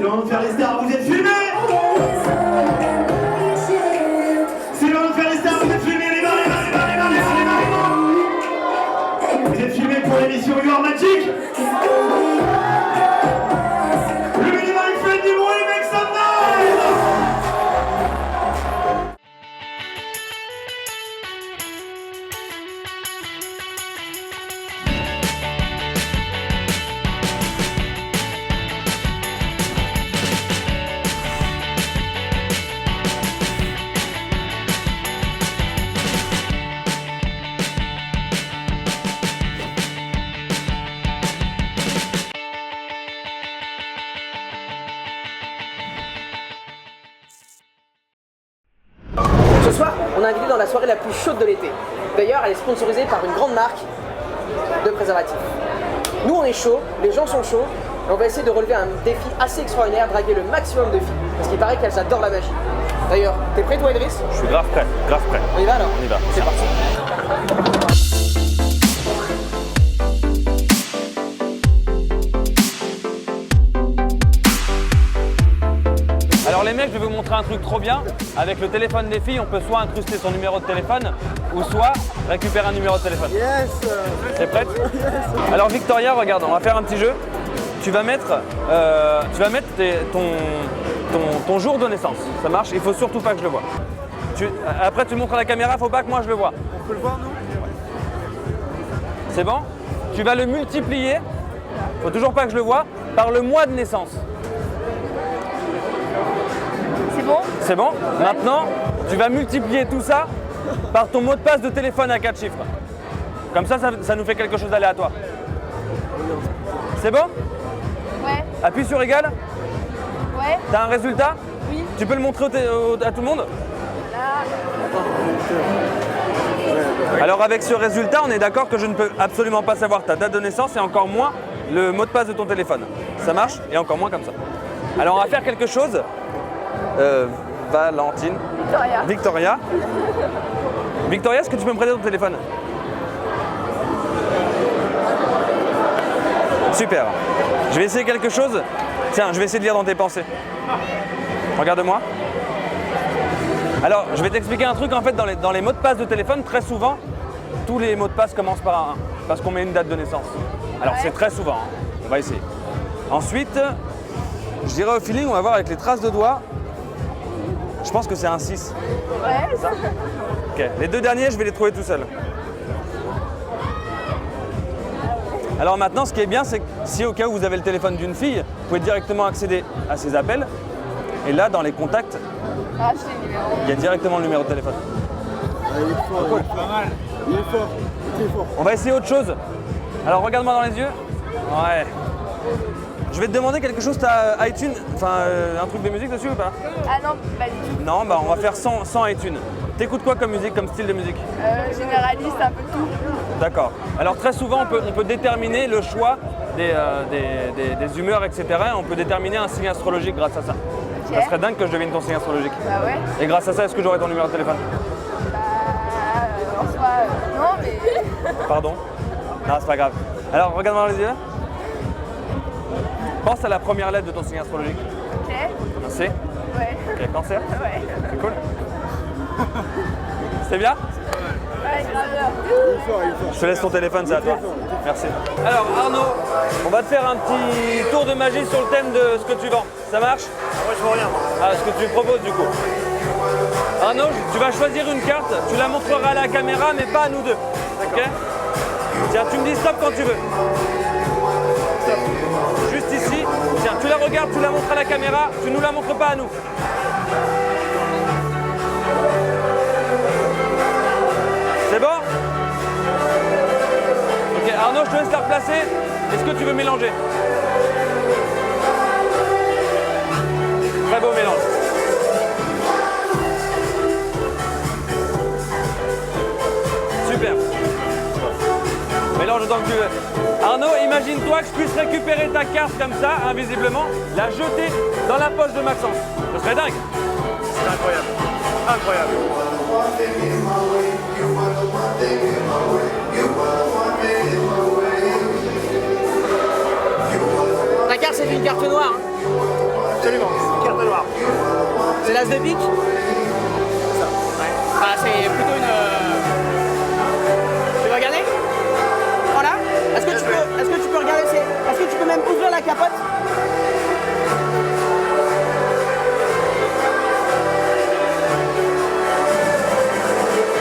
C'est le moment de faire les stars, vous êtes filmés. C'est le moment de faire les stars, vous êtes filmés, les gars. Vous êtes filmés pour l'émission You Are Magic. Le minimum, faites du bruit, make some noise. Ce soir, on est invité dans la soirée la plus chaude de l'été. D'ailleurs, elle est sponsorisée par une grande marque de préservatifs. Nous, on est chaud, les gens sont chauds, et on va essayer de relever un défi assez extraordinaire, draguer le maximum de filles. Parce qu'il paraît qu'elles adorent la magie. D'ailleurs, t'es prêt toi, Idriss? Je suis grave prêt, grave prêt. On y va alors? On y va. C'est parti. Alors les mecs, je vais vous montrer un truc trop bien. Avec le téléphone des filles, on peut soit incruster son numéro de téléphone ou soit récupérer un numéro de téléphone. Yes. T'es prête? Alors Victoria, regarde, on va faire un petit jeu. Tu vas mettre, ton jour de naissance. Ça marche? Il faut surtout pas que je le vois. Après tu le montres à la caméra, faut pas que moi je le vois. On peut le voir, nous? C'est bon? Tu vas le multiplier, faut toujours pas que je le vois, par le mois de naissance. C'est bon? C'est bon? Maintenant, tu vas multiplier tout ça par ton mot de passe de téléphone à 4 chiffres. Comme ça nous fait quelque chose d'aléatoire. C'est bon? Ouais. Appuie sur égal. Ouais. T'as un résultat? Oui. Tu peux le montrer à tout le monde? Là. Alors avec ce résultat, on est d'accord que je ne peux absolument pas savoir ta date de naissance et encore moins le mot de passe de ton téléphone. Ça marche? Et encore moins comme ça. Alors on va faire quelque chose. Valentine. Victoria. Victoria. Victoria, est-ce que tu peux me prêter ton téléphone? Super. Je vais essayer quelque chose. Tiens, je vais essayer de lire dans tes pensées. Regarde-moi. Alors, je vais t'expliquer un truc. En fait, dans les mots de passe de téléphone, très souvent, tous les mots de passe commencent par un 1. Parce qu'on met une date de naissance. Alors, c'est très souvent. Hein. On va essayer. Ensuite, je dirais au feeling, on va voir avec les traces de doigts. Je pense que c'est un 6. Ouais. C'est ça? Ok. Les deux derniers, je vais les trouver tout seul. Alors maintenant, ce qui est bien, c'est que si au cas où vous avez le téléphone d'une fille, vous pouvez directement accéder à ses appels. Et là, dans les contacts, Ah, c'est le numéro. il y a directement le numéro de téléphone. Il est fort, Cool. pas mal. Il est fort, très fort. On va essayer autre chose. Alors regarde-moi dans les yeux. Ouais. Je vais te demander quelque chose, t'as iTunes, enfin un truc de musique dessus ou pas? Ah non, pas du tout. Non, bah on va faire sans iTunes. T'écoutes quoi comme musique, comme style de musique? Généraliste, un peu tout. D'accord. Alors très souvent, on peut déterminer le choix des humeurs, etc. Et on peut déterminer un signe astrologique grâce à ça. Ok. Ça serait dingue que je devine ton signe astrologique. Bah ouais. Et grâce à ça, est-ce que j'aurai ton numéro de téléphone? En soi, non, mais. Pardon? Non, c'est pas grave. Alors, regarde-moi dans les yeux. Pense à la première lettre de ton signe astrologique. Ok. Un C. Ouais. Ok, cancer. Ouais. C'est cool. C'est bien? Ouais, grave. Il est fort, il est fort. Je te laisse ton téléphone, c'est à toi. Merci. Alors Arnaud, on va te faire un petit tour de magie sur le thème de ce que tu vends. Ça marche? Moi, je vois rien. Ah, ce que tu proposes du coup. Arnaud, tu vas choisir une carte, tu la montreras à la caméra, mais pas à nous deux. Ok? Tiens, tu me dis stop quand tu veux. Stop. Juste ici. Tiens, tu la regardes, tu la montres à la caméra, tu nous la montres pas à nous. C'est bon? Ok, Arnaud, je te laisse la replacer. Est-ce que tu veux mélanger? Très beau mélange. Super. Mélange autant que tu veux. Arnaud, imagine-toi que je puisse récupérer ta carte comme ça, invisiblement, la jeter dans la poche de Maxence. Ce serait dingue. C'est incroyable. Incroyable. Ta carte, c'est une carte noire. Hein. Absolument. Carte noire. C'est l'as de pique. Ah, c'est plutôt une. Tu veux regarder? Voilà. Est-ce que tu peux regarder? Est-ce que tu peux même ouvrir la capote?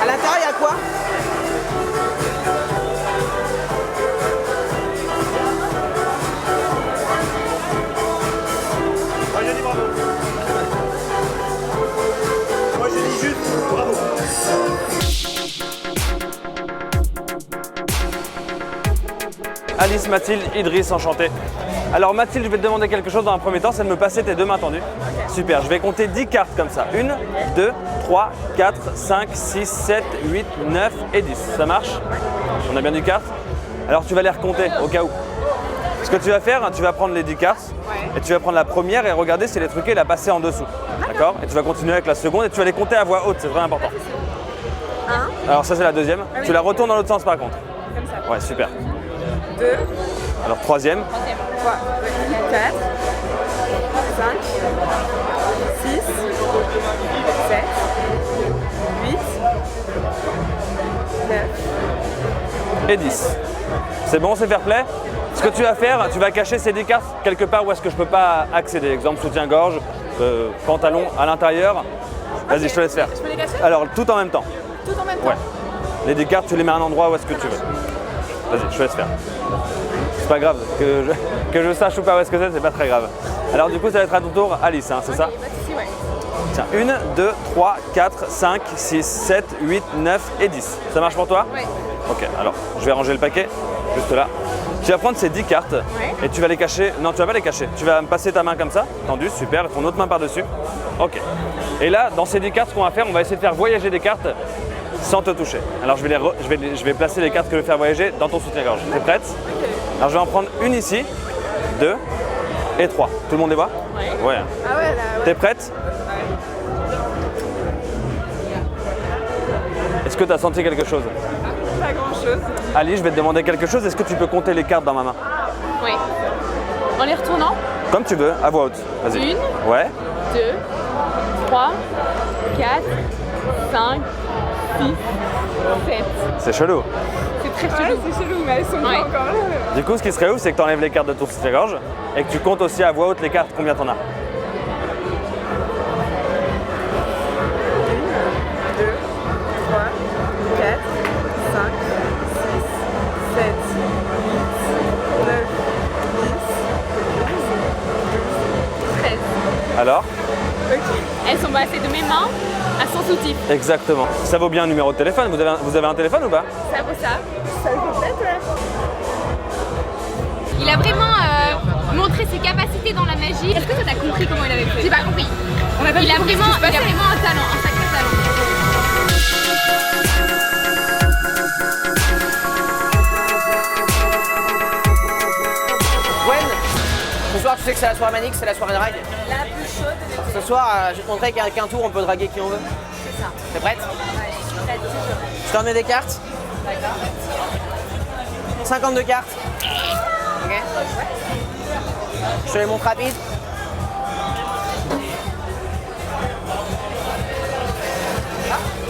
À l'intérieur, il y a quoi? Moi je dis bravo. Moi je dis juste bravo. Alice, Mathilde, Idriss, enchanté. Alors Mathilde, je vais te demander quelque chose dans un premier temps, c'est de me passer tes deux mains tendues. Super, je vais compter 10 cartes comme ça. 1, 2, 3, 4, 5, 6, 7, 8, 9 et 10. Ça marche? On a bien 10 cartes? Alors tu vas les recompter au cas où. Ce que tu vas faire, tu vas prendre les 10 cartes et tu vas prendre la première et regarder si elle est truquée et la passer en dessous. D'accord? Et tu vas continuer avec la seconde et tu vas les compter à voix haute, c'est vraiment important. Alors ça c'est la deuxième. Tu la retournes dans l'autre sens par contre. Comme ça. Ouais, super. 2, Alors troisième. 3, 4, 5, 6, 7, 8, 9. Et 10. C'est bon, c'est fair play? Ce que tu vas faire, tu vas cacher ces 10 cartes quelque part où est-ce que je ne peux pas accéder. Exemple, soutien-gorge, pantalon à l'intérieur. Vas-y, je te laisse faire. Je peux les cacher? Alors, tout en même temps. Tout en même temps? Ouais. Les 10 cartes, tu les mets à un endroit où est-ce que tu veux. Vas-y, je te laisse faire. C'est pas grave, que je sache ou pas où est-ce que c'est pas très grave. Alors du coup, ça va être à ton tour, Alice, hein, c'est ça? Pas de soucis, ouais. Tiens, 1, 2, 3, 4, 5, 6, 7, 8, 9 et 10. Ça marche pour toi? Ouais. Ok, alors je vais ranger le paquet, juste là. Tu vas prendre ces 10 cartes et tu vas les cacher. Non, tu vas pas les cacher. Tu vas me passer ta main comme ça, tendue, super, et ton autre main par-dessus. Ok. Et là, dans ces 10 cartes, ce qu'on va faire, on va essayer de faire voyager des cartes sans te toucher. Alors je vais placer les cartes que je vais faire voyager dans ton soutien-gorge. T'es prête? Alors je vais en prendre une ici, 2 et 3. Tout le monde les voit? Ouais. Ah ouais, là, ouais. T'es prête? Est-ce que tu as senti quelque chose? Pas grand chose. Ali, je vais te demander quelque chose. Est-ce que tu peux compter les cartes dans ma main? Oui. En les retournant? Comme tu veux, à voix haute. Vas-y. 1, Ouais. 2, 3, 4, 5, 6, 7. C'est chelou. C'est très chelou. C'est chelou, mais elles sont pas encore là. Du coup, ce qui serait ouf, c'est que tu enlèves les cartes de ton soutien-gorge et que tu comptes aussi à voix haute les cartes. Combien t'en as? 2, 3, 4, 5, 6, 7, 8, 9, 10, 13. Alors? Elles sont passées de mes mains à son soutif. Exactement. Ça vaut bien un numéro de téléphone. Vous avez un téléphone ou pas? Ça vaut ça. Ça vaut peut-être, ouais. Il a vraiment montré ses capacités dans la magie. Est-ce que toi t'as compris comment il avait fait? J'ai pas compris. Il a vraiment un talent, un sacré talent. Gwen, ce soir tu sais que c'est la soirée Manix, c'est la soirée drague. La plus chaude de Ce soir, je vais te montrer qu'avec un tour on peut draguer qui on veut. c'est ça. T'es prête? Ouais, je suis prête, toujours. Je t'en mets des cartes. D'accord. 52 cartes. Ok. Je te les montre rapide.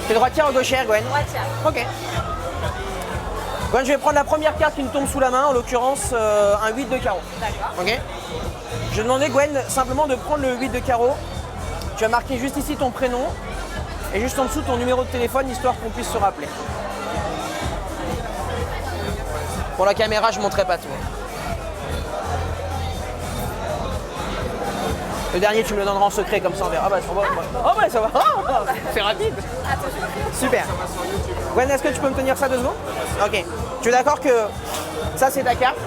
T'es droitière ou gauchère, Gwen? Droitière. Ok. Gwen, je vais prendre la première carte qui me tombe sous la main, en l'occurrence un 8 de carreau. D'accord. Ok. Je vais demander, Gwen, simplement de prendre le 8 de carreau. Tu vas marquer juste ici ton prénom et juste en dessous ton numéro de téléphone, histoire qu'on puisse se rappeler. Pour la caméra, je ne montrerai pas tout. Le dernier, tu me le donneras en secret, comme ça on verra. Ah bah ça va. Oh bah ça va. Oh, c'est rapide. Super. Gwen, est-ce que tu peux me tenir ça 2 secondes? Ok. Tu es d'accord que ça c'est ta carte?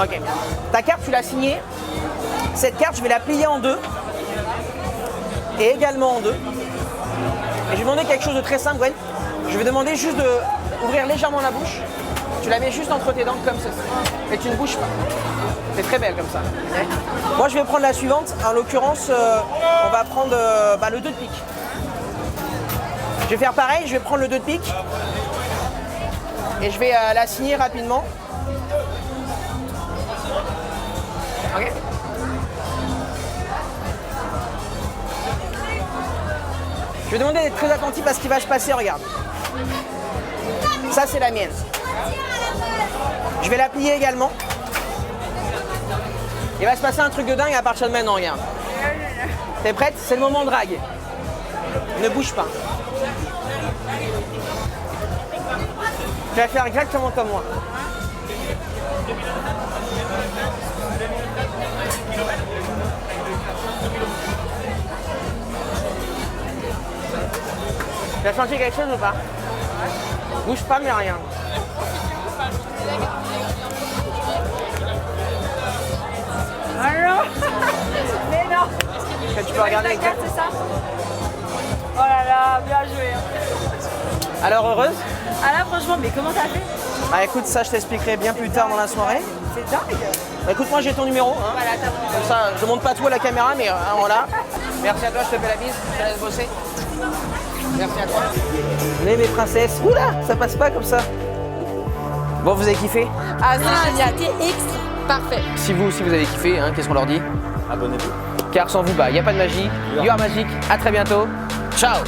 Ok. Ta carte, tu l'as signée. Cette carte, je vais la plier en 2. Et également en 2. Et je vais demander quelque chose de très simple, Gwen. Je vais demander juste d'ouvrir légèrement la bouche. Tu la mets juste entre tes dents comme ceci. Et tu ne bouges pas. C'est très belle comme ça. Okay. Moi, je vais prendre la suivante. En l'occurrence, on va prendre le 2 de pique. Je vais faire pareil. Je vais prendre le 2 de pique. Et je vais la signer rapidement. Ok. vais demander d'être très attentif à ce qui va se passer, regarde. Ça, c'est la mienne. Je vais la plier également. Il va se passer un truc de dingue à partir de maintenant, regarde. T'es prête? C'est le moment drague. Ne bouge pas. Tu vas faire exactement comme moi. Tu as senti quelque chose ou pas? Bouge pas mais rien. Ah non. Mais non. Est-ce que tu peux regarder avec toi? C'est ça. Oh là là, bien joué. Alors heureuse? Ah là franchement, mais comment t'as fait? Ah écoute, ça je t'expliquerai bien plus tard dans la soirée. C'est dingue. Bah, écoute, moi j'ai ton numéro. Hein. Voilà, t'as mon numéro. Comme ça, je montre pas tout à la caméra, mais voilà. Merci à toi, je te fais la bise, je te laisse bosser. Merci à toi. Venez mes princesses. Oula, ça passe pas comme ça. Bon, vous avez kiffé? Ah c'est génial. C'était extra. Parfait. Si vous aussi vous avez kiffé, hein, qu'est-ce qu'on leur dit? Abonnez-vous. Car sans vous, bah, il n'y a pas de magie. You are magique. À très bientôt. Ciao.